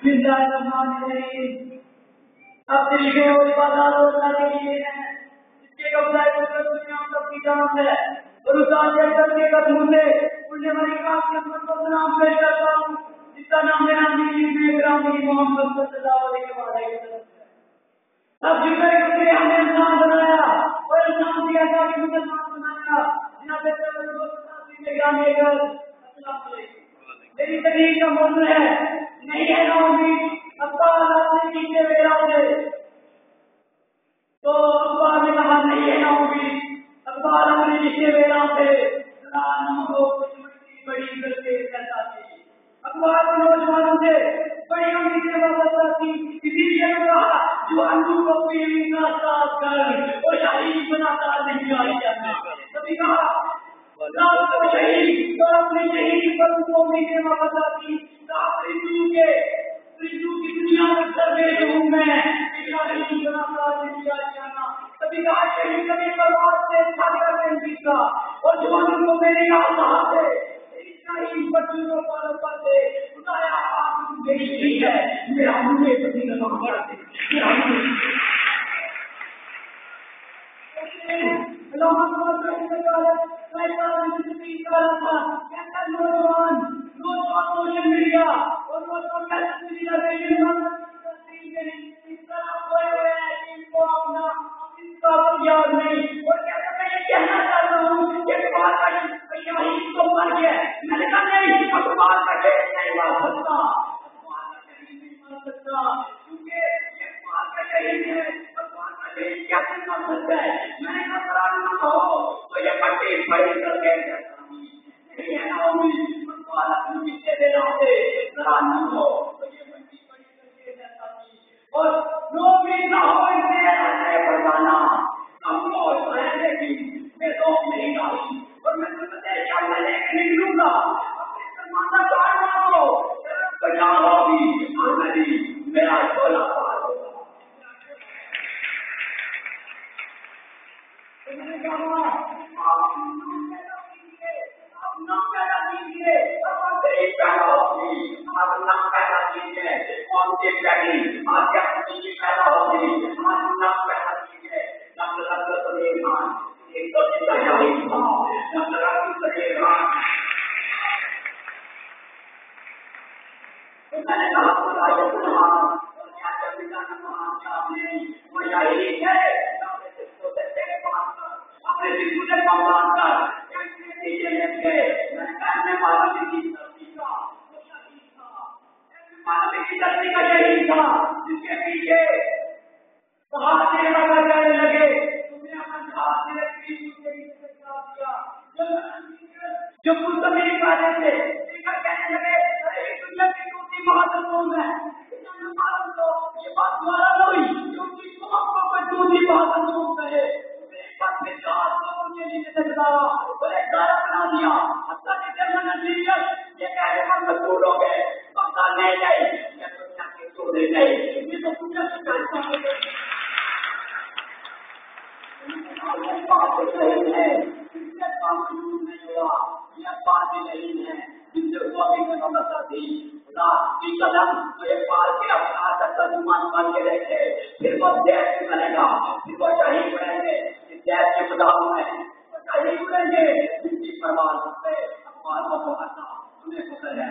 بسم اللہ الرحمن الرحیم. اب طریقے اور عبادات اللہ کے لیے ہیں جس کے قبضہ دنیا سب کی جانب ہے اور اس آج کے قدموں سے اڑنے والی کام کی خدمت کو سلام پیش کرتا ہوں جس کا نام میرا گرامی محمد صلی اللہ علیہ وسلم. اب جس نے ہمیں انسان بنایا اور انسان کی ایسا بھی مسلمان بنایا السلام علیکم. میری تقریر کا موضوع ہے نہیں ہے نا امید ابا نے نیچے میرا سے تو ابا نے کہا نہیں ہے نا امید ابا اپنے نیچے میرا سے بڑی کرتے کہتا تھی. اخبار کے نوجوانوں سے بڑی امیدیں وابستہ تھی. اسی لیے کہا جو اندو کو پیلی کا ساتھ کر وہ شہید بناتا نہیں آئی جاتا. کبھی کہا رات کو شہید اور اپنے شہید پر کو امیدیں وابستہ تھی. پرندو کی دنیا میں سروے ہوں میں شہید بناتا نہیں آئی جانا. کبھی کہا شہید کبھی پرواز سے چھاڑ کر نہیں جیتا اور جوانوں کو میرے یہاں سے بچوں پر سے خدایا آپ میری ہے میرا مجھے کبھی نہ پڑھتے نوجوان سوشل میڈیا اور یاد نہیں اور کہنا چاہتا ہوں کہ شہید تو مر گیا. میں نے کہا نہیں اخبار کا شہید نہیں مار سکتا اخبار کا شہید نہیں مار سکتا کیونکہ یہ اخبار کا شہید ہے. اخبار کا شہید کیسے مار سکتا ہے. میں نے کہا قرآن نہ کہو تو یہ پٹی بڑی کر کے نہیں ہے نا اخبار اپنی پیچھے دے رہا تھے قرآن نہ کہو تو یہ پٹی بڑی کر کے جاتا تھی اور لوگ بھی نہ ہو اسے فرمانا ہم کو رہنے کی میں دوست نہیں ڈالی اور میں نکلوں گا اپنے سلمانہ کارواں کو بچا ہوگی آمدی میرا بولا پار ہوگا. آپ نام پیدا کیجیے آپ غریب پیدا ہوگی آپ نام پیدا کیجیے کون سی پیڑی آپ کیا پیدا ہوگی آپ نام پیدا کیجیے لگ لگ سلیمان ایک تو شاہد تھا لگ لگ سلیمان. میں نے کہا خدا یہ گناہ اور کیا کبیلا نماز آپ نے وہ شاہد ہے اپنے دل سے پاؤں کر نیچے لگ گئے. میں نے کہا میں مالوی کی دھرتی کا وہ شہید تھا مالوی کی دھرتی کا شہید تھا جس کے پیچھے بہت سے لگا جانے لگے تمہیں اپنے ہاتھ سے جو مستقبل والے تھے کہنے لگے ارے دنیا کی دوسری مہاتمپورن ہے یہ بات دوبارہ نہ ہوئی کیونکہ محبت میں دوسری مہاتمپورن ہے. بنا دیا یہ کہنے پر مجبور ہو گئے نہیں یہ تو دنیا نہیں ہے یہ بات نہیں ہے جن سے مان کے رہتے پھر وہ دیش میں بنے گا پھر وہ شہید بنیں گے اس دیش کے خداؤں میں شہید بنیں گے جن کی پرواز ہے اخبار کو پڑھاتا ہمیں فکر ہے